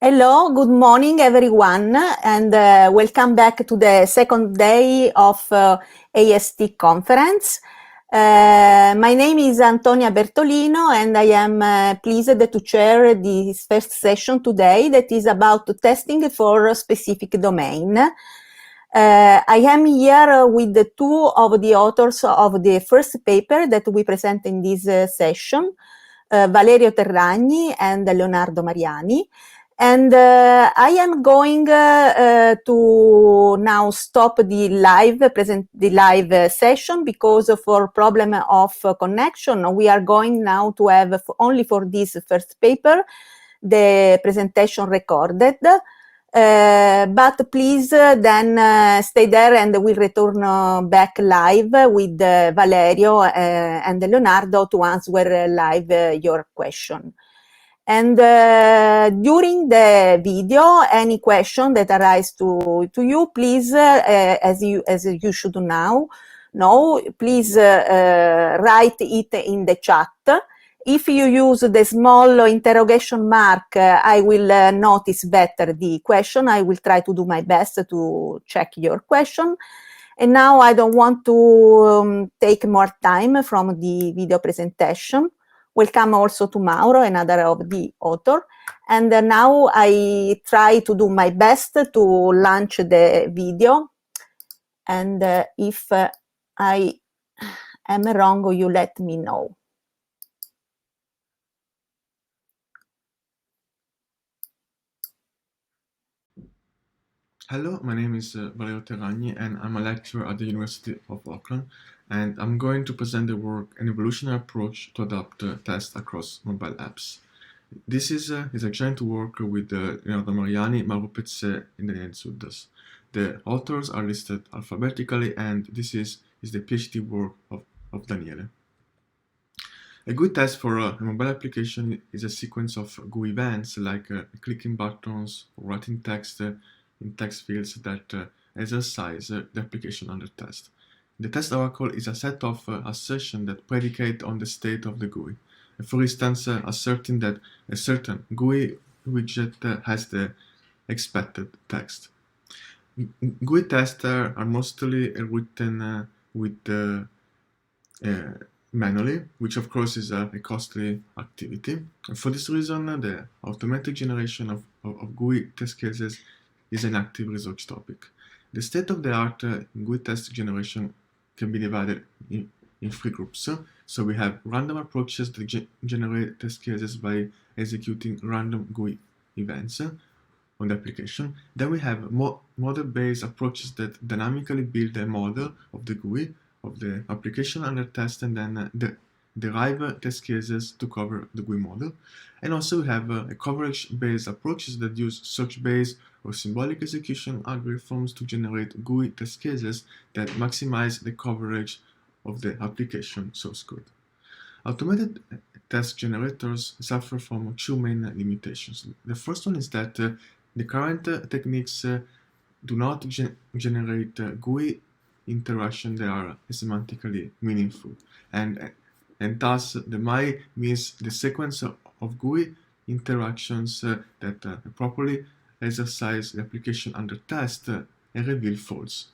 Hello, good morning everyone, and welcome back to the second day of AST conference. My name is Antonia Bertolino and I am pleased to chair this first session today that is about testing for a specific domain. I am here with the two of the authors of the first paper that we present in this session, Valerio Terragni and Leonardo Mariani. And I am going to now stop the live session because for problem of connection, we are going now to have only for this first paper the presentation recorded. But please then stay there and we'll return back live with Valerio and Leonardo to answer live your question. And during the video, any question that arise to you, please, as you should know, please write it in the chat. If you use the small interrogation mark, I will notice better the question. I will try to do my best to check your question. And now I don't want to take more time from the video presentation. Welcome also to Mauro, another of the author. And now I try to do my best to launch the video. And if I am wrong, you let me know. Hello, my name is Valerio Terragni and I'm a lecturer at the University of Auckland, and I'm going to present the work An Evolutionary Approach to Adapt Tests Across Mobile Apps. This is a joint work with Leonardo Mariani, Mauro, Pezze and Daniele Zuddas. The authors are listed alphabetically, and this is the PhD work of Daniele. A good test for a mobile application is a sequence of GUI events like clicking buttons or writing text in text fields that exercise the application under test. The test oracle is a set of assertions that predicate on the state of the GUI. For instance, asserting that a certain GUI widget has the expected text. GUI tests are mostly written manually, which of course is a costly activity. And for this reason, the automatic generation of GUI test cases is an active research topic. The state-of-the-art GUI test generation can be divided in three groups. So we have random approaches that generate test cases by executing random GUI events on the application. Then we have model-based approaches that dynamically build a model of the GUI of the application under test and then derive test cases to cover the GUI model. And also we have a coverage-based approaches that use search-based or symbolic execution algorithms to generate GUI test cases that maximize the coverage of the application source code. Automated test generators suffer from two main limitations. The first one is that the current techniques do not generate GUI interaction that are semantically meaningful, and thus the MI means the sequence of GUI interactions that properly exercise the application under test and reveal faults.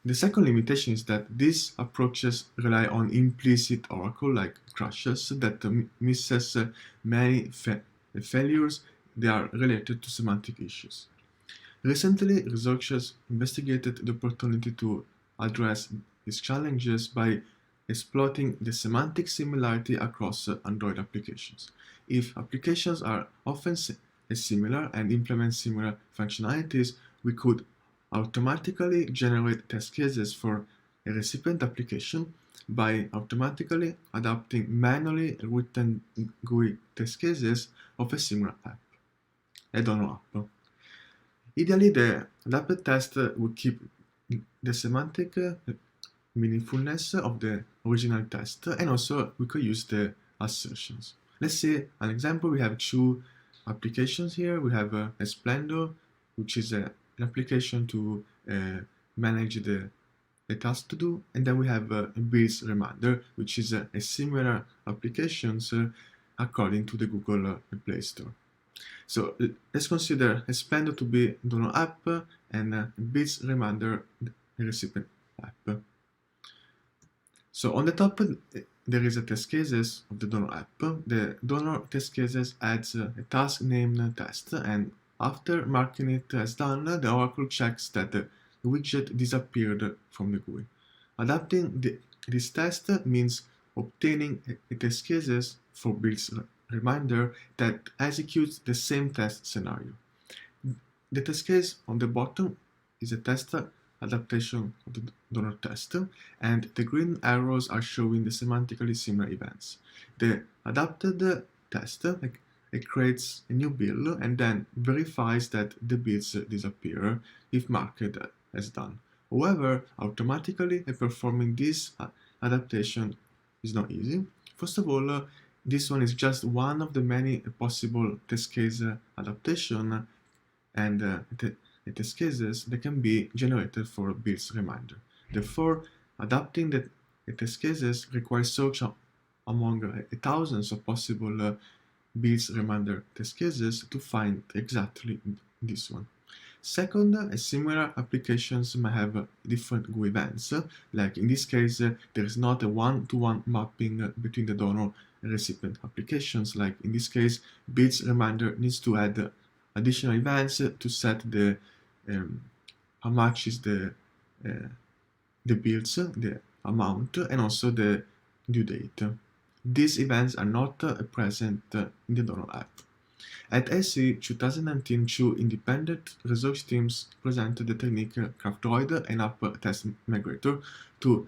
The second limitation is that these approaches rely on implicit oracle like crashes that misses many failures that are related to semantic issues. Recently, researchers investigated the opportunity to address these challenges by exploiting the semantic similarity across Android applications. If applications are often similar and implement similar functionalities, we could automatically generate test cases for a recipient application by automatically adapting manually written GUI test cases of a similar app, add-on app. Ideally, the adapted test would keep the semantic meaningfulness of the original test, and also we could use the assertions. Let's see an example. We have two applications here. We have a Splendor, which is an application to manage the task to do, and then we have a Biz Reminder, which is a similar application according to the Google Play Store. So let's consider expand to be donor app and bits reminder recipient app. So on the top there is a test cases of the donor app. The donor test cases adds a task named test, and after marking it as done, the oracle checks that the widget disappeared from the GUI. Adapting this test means obtaining a test cases for builds reminder that executes the same test scenario. The test case on the bottom is a test adaptation of the donor test, and the green arrows are showing the semantically similar events. The adapted test it creates a new build and then verifies that the bits disappear if marked as done. However, automatically performing this adaptation is not easy. First of all, this one is just one of the many possible test case adaptation and test cases that can be generated for builds reminder. Therefore, adapting the test cases requires search among thousands of possible builds reminder test cases to find exactly this one. Second, similar applications may have different GUI events, like in this case there is not a one-to-one mapping between the donor and recipient applications. Like in this case, builds reminder needs to add additional events to set the how much is the bills, the amount, and also the due date. These events are not present in the donor app. At AST 2019, two independent research teams presented the technique ADAPTDROID and App Test Migrator to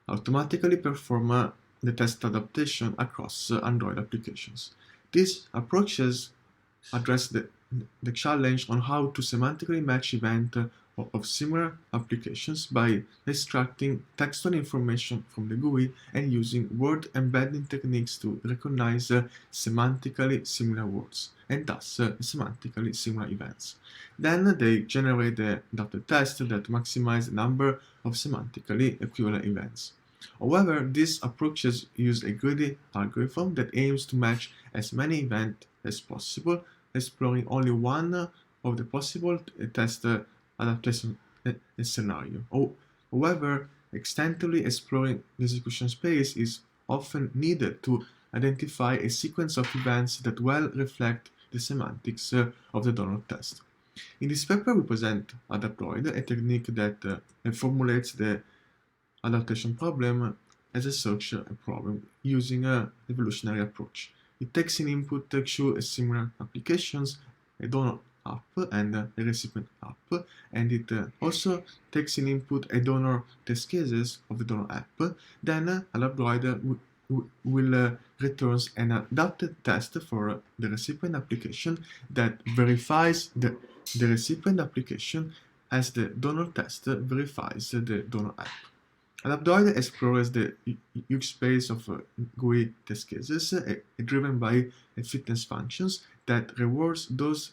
automatically perform the test adaptation across Android applications. These approaches address the challenge on how to semantically match events of similar applications by extracting textual information from the GUI and using word embedding techniques to recognize semantically similar words and thus semantically similar events. Then they generate the adapted test that maximize the number of semantically equivalent events. However, these approaches use a greedy algorithm that aims to match as many events as possible, exploring only one of the possible test adaptation scenario. However, extensively exploring the execution space is often needed to identify a sequence of events that well reflect the semantics of the donor test. In this paper, we present ADAPTDROID, a technique that formulates the adaptation problem as a search problem using an evolutionary approach. It takes in input two similar applications, a donor app and a recipient app, and it also takes in input a donor test cases of the donor app. Then ADAPTDROID will returns an adapted test for the recipient application that verifies the recipient application as the donor test verifies the donor app. ADAPTDROID explores the huge space of GUI test cases driven by fitness functions that rewards those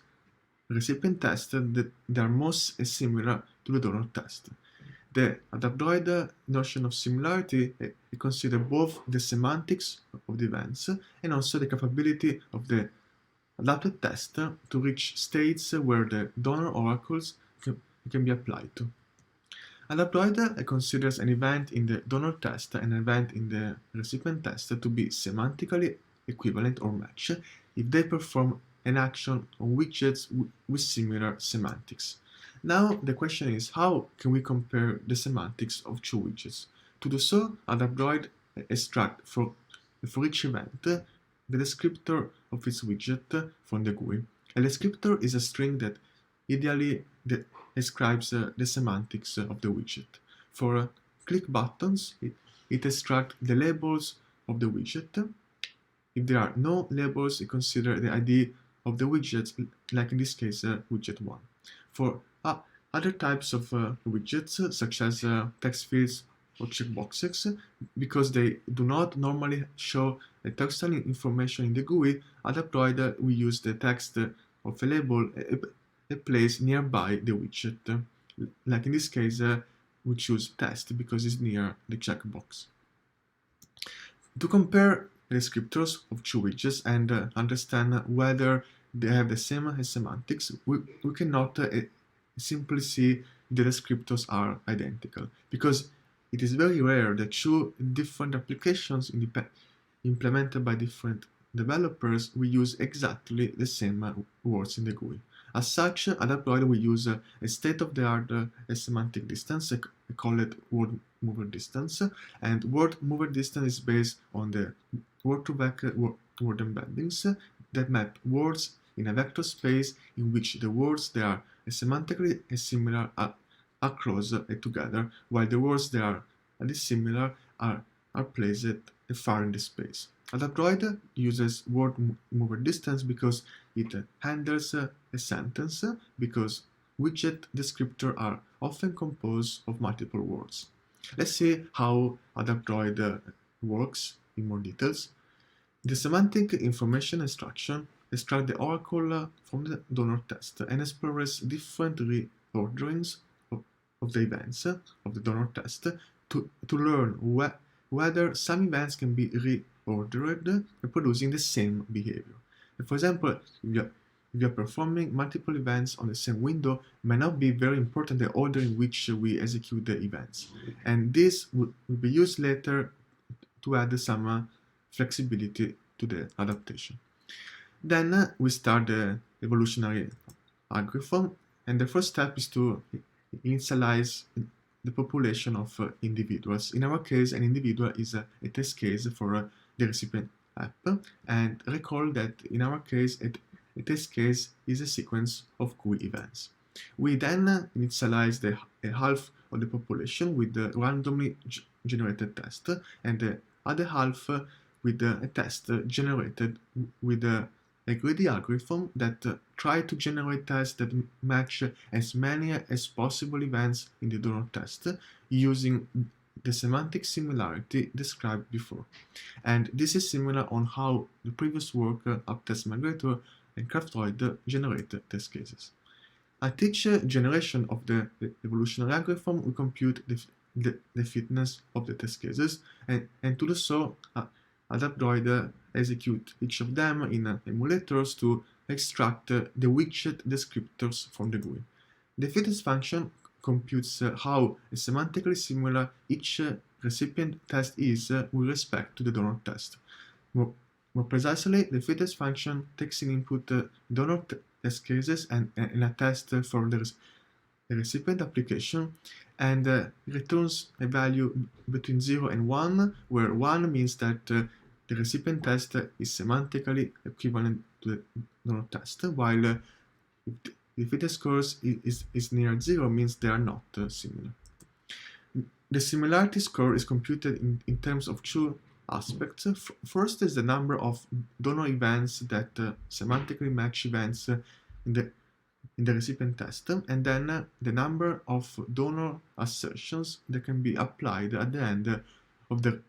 recipient tests that are most similar to the donor test. The ADAPTDROID notion of similarity considers both the semantics of the events and also the capability of the adapted test to reach states where the donor oracles can be applied to. ADAPTDROID considers an event in the donor test and an event in the recipient test to be semantically equivalent or match if they perform an action on widgets with similar semantics. Now the question is, how can we compare the semantics of two widgets? To do so, ADAPTDROID extracts for each event the descriptor of its widget from the GUI. A descriptor is a string that ideally describes the semantics of the widget. For click buttons, it extracts the labels of the widget. If there are no labels, it considers the ID of the widget, like in this case, widget 1. For other types of widgets, such as text fields or checkboxes, because they do not normally show the textual information in the GUI, ADAPTDROID will use the text of a label a place nearby the widget. Like in this case, we choose test because it's near the checkbox. To compare descriptors of two widgets and understand whether they have the same as semantics, we cannot simply see the descriptors are identical, because it is very rare that two different applications implemented by different developers will use exactly the same words in the GUI. As such, ADAPTDROID will use a state-of-the-art semantic distance, called word mover distance, and word mover distance is based on the word-to-vec word embeddings that map words in a vector space in which the words that are semantically similar are close together, while the words that are dissimilar are placed far in the space. ADAPTDROID uses word mover distance because it handles a sentence, because widget descriptors are often composed of multiple words. Let's see how ADAPTDROID works in more details. The semantic information extraction extracts the oracle from the donor test and explores different reorderings of the events of the donor test to learn whether some events can be reordered, reproducing the same behavior. For example, if you are performing multiple events on the same window, it may not be very important the order in which we execute the events. And this will be used later to add some flexibility to the adaptation. Then we start the evolutionary algorithm, and the first step is to initialize the population of individuals. In our case, an individual is a test case for the recipient app, and recall that in our case, a test case is a sequence of GUI events. We then initialize the half of the population with the randomly generated test, and the other half with a test generated with a greedy algorithm that try to generate tests that match as many as possible events in the donor test using the semantic similarity described before. And this is similar on how the previous work Uptest Migrator and CraftDroid generated test cases. At each generation of the evolutionary algorithm, we compute the fitness of the test cases, and to do so, ADAPTDROID execute each of them in emulators to extract the widget descriptors from the GUI. The fitness function computes how semantically similar each recipient test is with respect to the donor test. More precisely, the fitness function takes in input donor test cases and a test for the recipient application, and returns a value between 0 and 1, where 1 means that the recipient test is semantically equivalent to the donor test, while if the score is near 0, means they are not similar. The similarity score is computed in terms of two aspects. First is the number of donor events that semantically match events in the recipient test, and then the number of donor assertions that can be applied at the end of the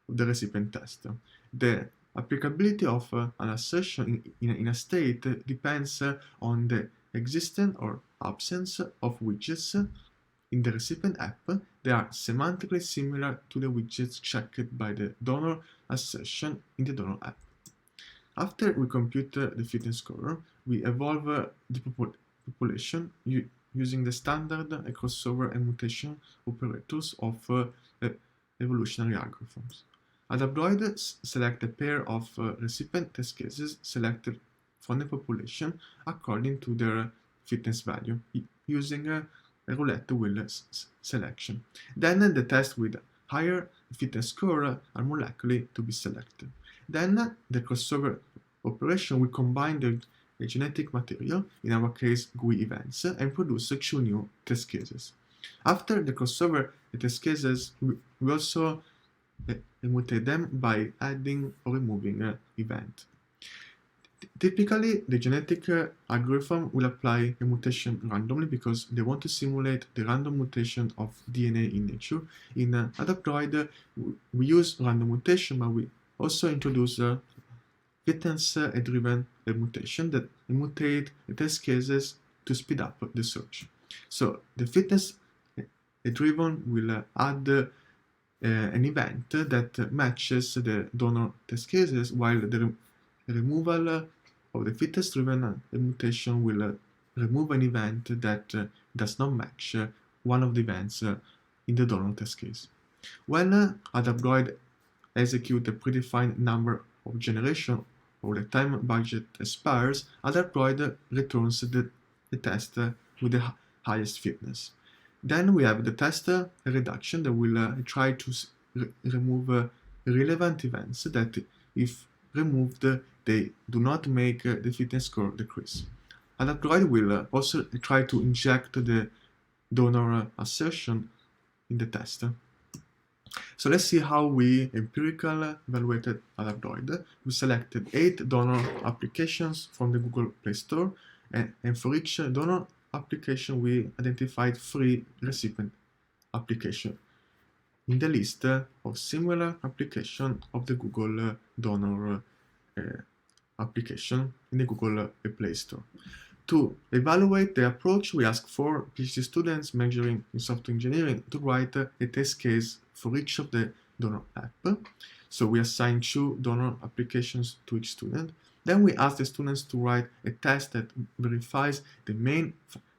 recipient test. The applicability of an assertion in a state depends on the existence or absence of widgets in the recipient app that are semantically similar to the widgets checked by the donor assertion in the donor app. After we compute the fitness score, we evolve the population using the standard crossover and mutation operators of evolutionary algorithms. ADAPTDROID select a pair of recipient test cases selected from the population according to their fitness value, using a roulette wheel selection. Then the tests with higher fitness score are more likely to be selected. Then the crossover operation will combine the genetic material, in our case GUI events, and produce two new test cases. After the crossover test cases, we also mutate them by adding or removing an event. Typically, the genetic algorithm will apply a mutation randomly because they want to simulate the random mutation of DNA in nature. In ADAPTDROID, we use random mutation, but we also introduce fitness-driven mutation that mutate test cases to speed up the search. So the fitness-driven will add an event that matches the donor test cases, while the removal of the fitness-driven mutation will remove an event that does not match one of the events in the donor test case. When ADAPTDROID executes a predefined number of generations or the time budget expires, ADAPTDROID returns the test with the highest fitness. Then we have the test reduction that will try to remove relevant events that, if removed, they do not make the fitness score decrease. ADAPTDROID will also try to inject the donor assertion in the test. So let's see how we empirically evaluated ADAPTDROID. We selected 8 donor applications from the Google Play Store, and for each donor application we identified 3 recipient applications in the list of similar applications of the Google donor application in the Google Play Store. To evaluate the approach, we asked 4 PhD students majoring in software engineering to write a test case for each of the donor app. So we assigned 2 donor applications to each student. Then we asked the students to write a test that verifies the main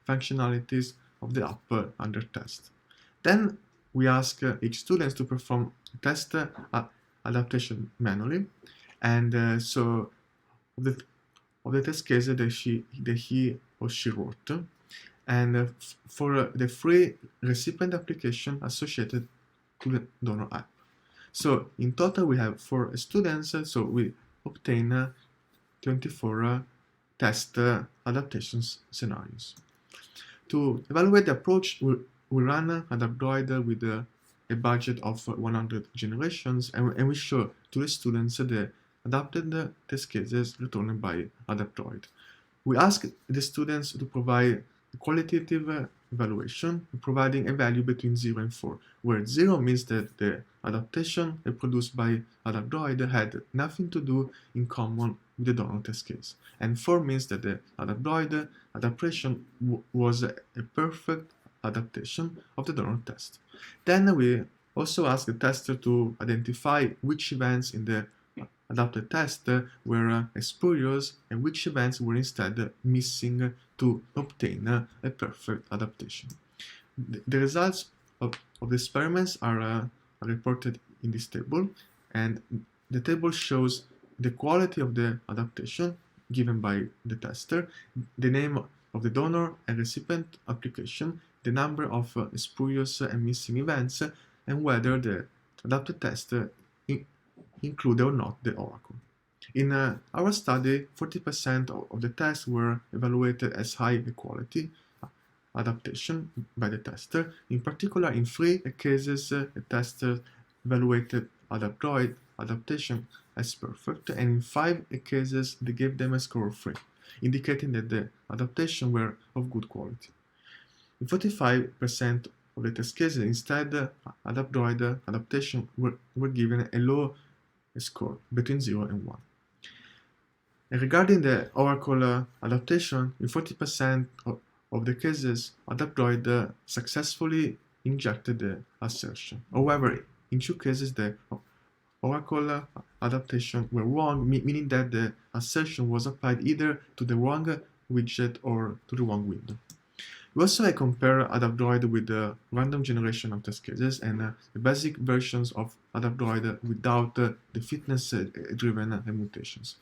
functionalities of the app under test. Then we ask each student to perform a test adaptation manually, and so of the test case that he or she wrote, and for the 3 recipient application associated to the donor app. So in total we have 4 students, so we obtain 24 test adaptations scenarios. To evaluate the approach, we ran ADAPTDROID with a budget of 100 generations, and we show to the students the adapted test cases returned by ADAPTDROID. We asked the students to provide a qualitative evaluation, providing a value between 0 and 4, where 0 means that the adaptation produced by ADAPTDROID had nothing to do in common with the donor test case, and 4 means that the ADAPTDROID adaptation was a perfect adaptation of the donor test. Then we also asked the tester to identify which events in the adapted test were spurious and which events were instead missing to obtain a perfect adaptation. The results of the experiments are reported in this table, and the table shows the quality of the adaptation given by the tester, the name of the donor and recipient application, the number of spurious and missing events, and whether the adapted test included or not the oracle. In our study, 40% of the tests were evaluated as high quality adaptation by the tester. In particular, in 3 cases, the tester evaluated ADAPTDROID adaptation as perfect, and in 5 cases, they gave them a score of 3, indicating that the adaptation were of good quality. In 45% of the test cases, instead, ADAPTDROID adaptation were given a low score, between 0 and 1. And regarding the oracle adaptation, in 40% of the cases, ADAPTDROID successfully injected the assertion. However, in 2 cases, the oracle adaptation were wrong, meaning that the assertion was applied either to the wrong widget or to the wrong window. We also compare ADAPTDROID with the random generation of test cases and the basic versions of ADAPTDROID without the fitness-driven mutations.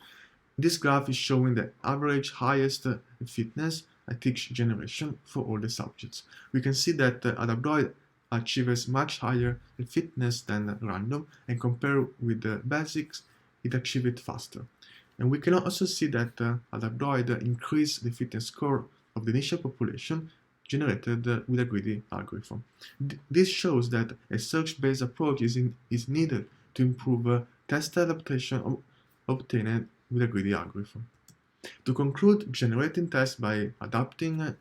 This graph is showing the average highest fitness at each generation for all the subjects. We can see that ADAPTDROID achieves much higher fitness than random, and compared with the basics, it achieves it faster. And we can also see that ADAPTDROID increased the fitness score of the initial population generated with a greedy algorithm. This shows that a search-based approach is needed to improve test adaptation obtained with a greedy algorithm. To conclude, generating tests by adapting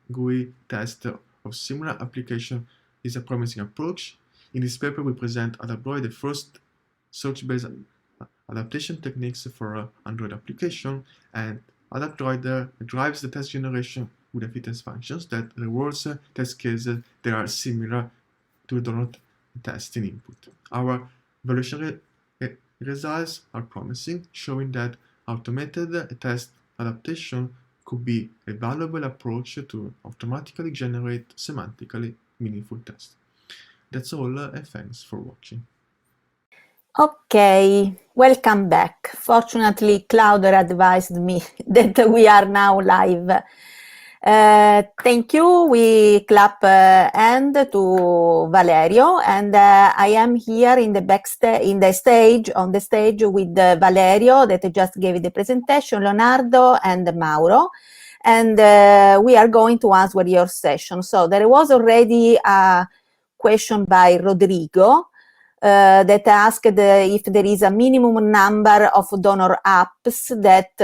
GUI tests of similar application is a promising approach. In this paper, we present ADAPTDROID, the first search-based adaptation techniques for Android application, and ADAPTDROID drives the test generation with the fitness functions that rewards test cases that are similar to the donor test in input. Our evolutionary results are promising, showing that automated test adaptation could be a valuable approach to automatically generate semantically meaningful tests. That's all, and thanks for watching. Okay, welcome back. Fortunately, Claudio advised me that we are now live. Thank you. We clap hand to Valerio, and I am here in the stage with Valerio that just gave the presentation, Leonardo and Mauro, and we are going to answer your session. So there was already a question by Rodrigo that asked if there is a minimum number of donor apps that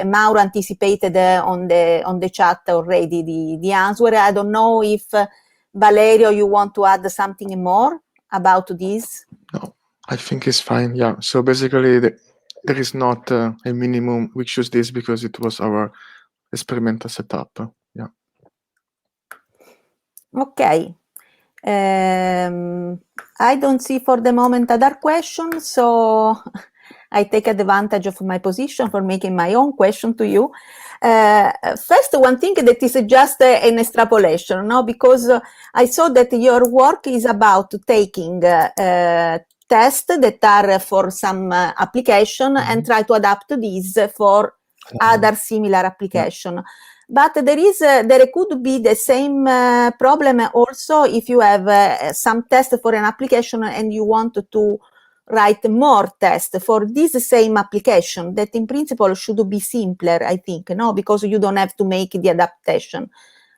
Mauro anticipated on the chat already the answer. I don't know if Valerio, you want to add something more about this? No, I think it's fine. Yeah. So basically, there is not a minimum. We choose this because it was our experimental setup. Yeah. Okay. I don't see for the moment other questions, so I take advantage of my position for making my own question to you. First, one thing that is just an extrapolation, no? Because I saw that your work is about taking tests that are for some application and try to adapt these for other similar application. But there could be the same problem also if you have some test for an application and you want to write more tests for this same application that in principle should be simpler, I think, no? Because you don't have to make the adaptation.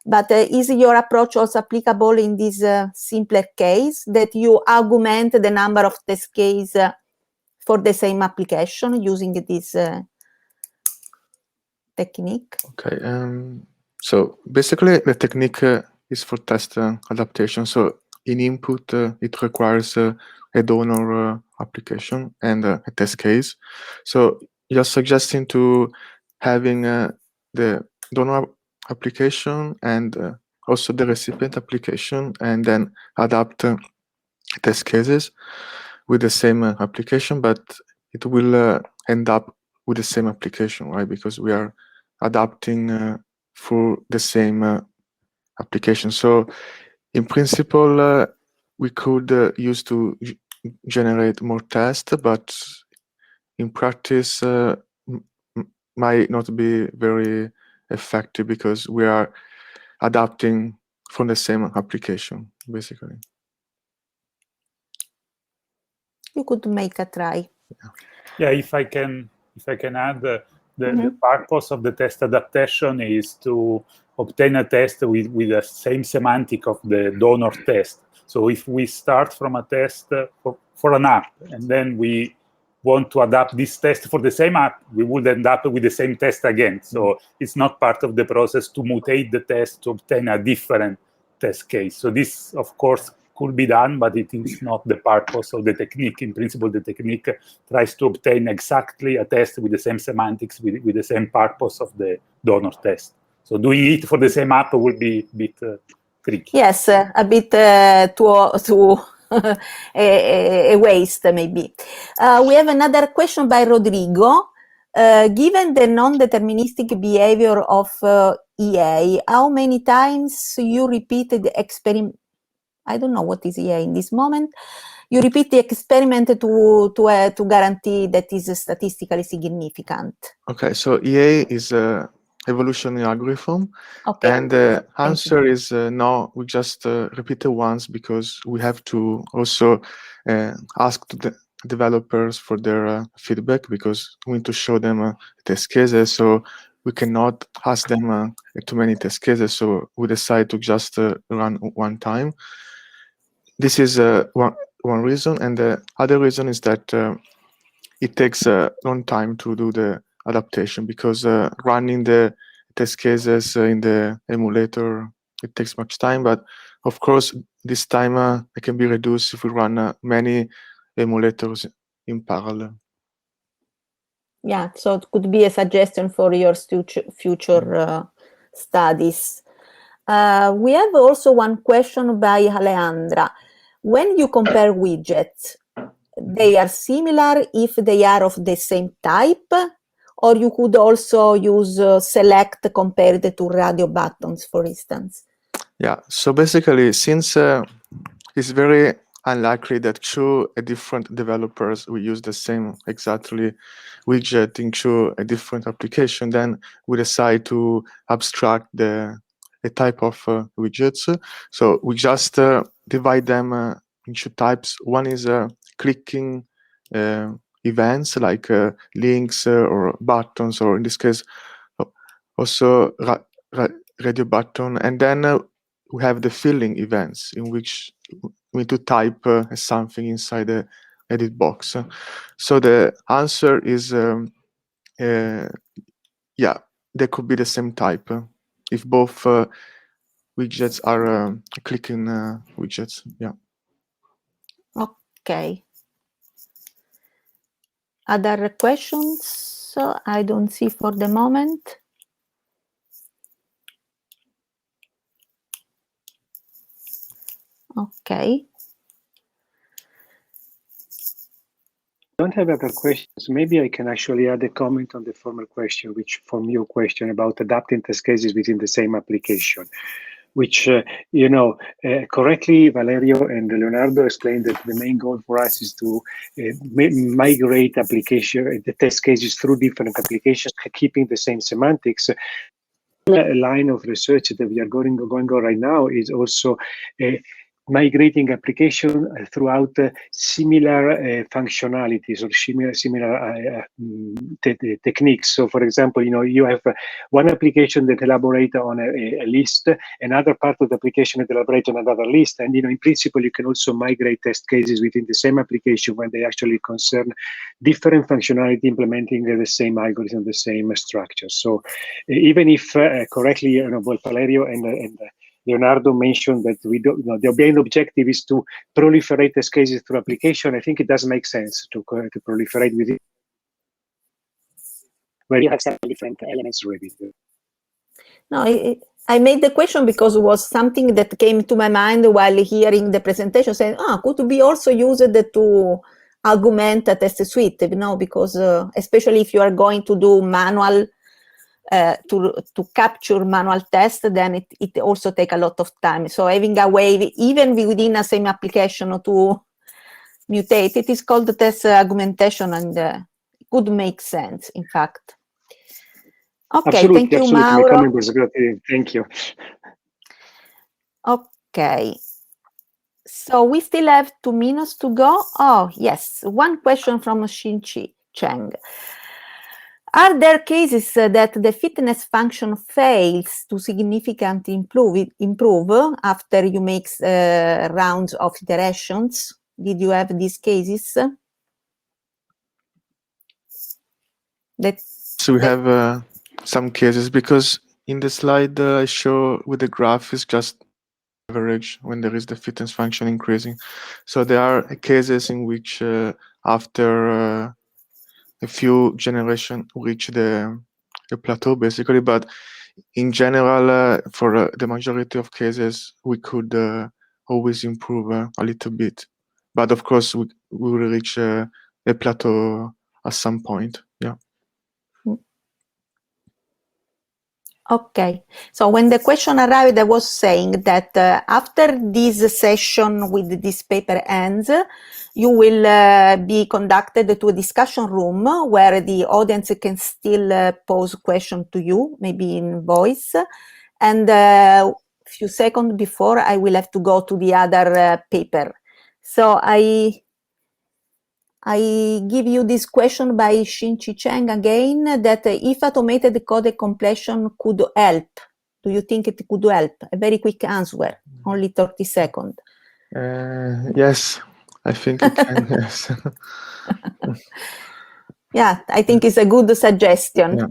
But is your approach also applicable in this simpler case that you augment the number of test cases for the same application using this technique? Okay. So basically, the technique is for test adaptation. So in input, it requires a donor application and a test case. So you're suggesting to having the donor application and also the recipient application, and then adapt test cases with the same application, but it will end up with the same application, right? Because we are adapting for the same application. So in principle, we could use to generate more tests, but in practice might not be very effective because we are adapting from the same application, basically. You could make a try. Yeah, if I can add, the purpose of the test adaptation is to obtain a test with the same semantic of the donor test. So if we start from a test for an app, and then we want to adapt this test for the same app, we would end up with the same test again. So it's not part of the process to mutate the test to obtain a different test case. So this, of course, could be done, but it is not the purpose of the technique. In principle, the technique tries to obtain exactly a test with the same semantics, with the same purpose of the donor test. So doing it for the same app will be a bit tricky. Yes, a bit to a waste, maybe. We have another question by Rodrigo. Given the non-deterministic behavior of EA, how many times you repeated the experiment? I don't know what is EA in this moment. You repeat the experiment to guarantee that is statistically significant. Okay, so EA is a evolutionary algorithm, okay. And the answer is no. We just repeat it once because we have to also ask the developers for their feedback, because we need to show them test cases. So we cannot ask them too many test cases. So we decide to just run one time. This is one reason, and the other reason is that it takes a long time to do the adaptation, because running the test cases in the emulator, it takes much time. But of course, this time it can be reduced if we run many emulators in parallel. Yeah, so it could be a suggestion for your future studies. We have also one question by Alejandra. When you compare widgets, they are similar if they are of the same type, or you could also use select compared to radio buttons, for instance. Yeah, so basically, since it's very unlikely that two different developers will use the same exactly widget into a different application, then we decide to abstract a type of widgets. So we just divide them into types. One is clicking events like links or buttons, or in this case also radio button, and then we have the filling events in which we need to type something inside the edit box. So the answer is yeah, they could be the same type if both widgets are clicking widgets. Yeah. Okay. Other questions? I don't see for the moment. Okay. I don't have other questions. Maybe I can actually add a comment on the former question, which from your question about adapting test cases within the same application, which, correctly, Valerio and Leonardo explained that the main goal for us is to migrate the test cases through different applications, keeping the same semantics. A line of research that we are going on right now is also migrating application throughout similar functionalities or similar techniques. So, for example, you have one application that elaborates on a list, another part of the application that elaborates on another list, and in principle, you can also migrate test cases within the same application when they actually concern different functionality implementing the same algorithm, the same structure. So, even if correctly, both Valerio and Leonardo mentioned that we don't, the main objective is to proliferate test cases through application. I think it does make sense to proliferate with it where you have several different elements already. No, I made the question because it was something that came to my mind while hearing the presentation, saying, could be also used to augment a test suite, because especially if you are going to do manual, to capture manual tests, then it also takes a lot of time. So having a way, even within the same application, to mutate, it is called the test augmentation, and it could make sense, in fact. Okay, absolutely, thank you, absolutely. Mauro. My comment was great. Thank you. Okay. So we still have 2 minutes to go. Oh, yes. One question from Xinqi Cheng. Are there cases that the fitness function fails to significantly improve after you make rounds of iterations? Did you have these cases? So we have some cases, because in the slide I show with the graph is just average when there is the fitness function increasing. So there are cases in which after a few generations reach the plateau, basically, but in general, for the majority of cases, we could always improve a little bit. But of course, we will reach a plateau at some point. Yeah. Okay, so when the question arrived, I was saying that after this session with this paper ends, you will be conducted to a discussion room where the audience can still pose questions to you, maybe in voice. And a few seconds before, I will have to go to the other paper. So I give you this question by Xinqi Cheng again, that if automated code completion could help, do you think it could help? A very quick answer, only 30 seconds. Yes, I think it can, yes. Yeah, I think it's a good suggestion. Yeah.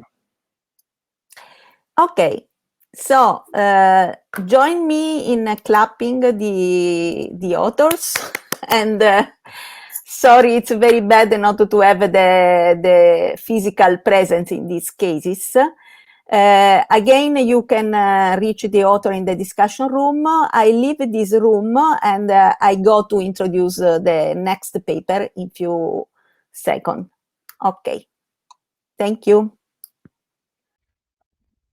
Okay, so join me in clapping the authors, and sorry, it's very bad not to have the physical presence in these cases. Again, you can reach the author in the discussion room. I leave this room and I go to introduce the next paper in few seconds. Okay, thank you.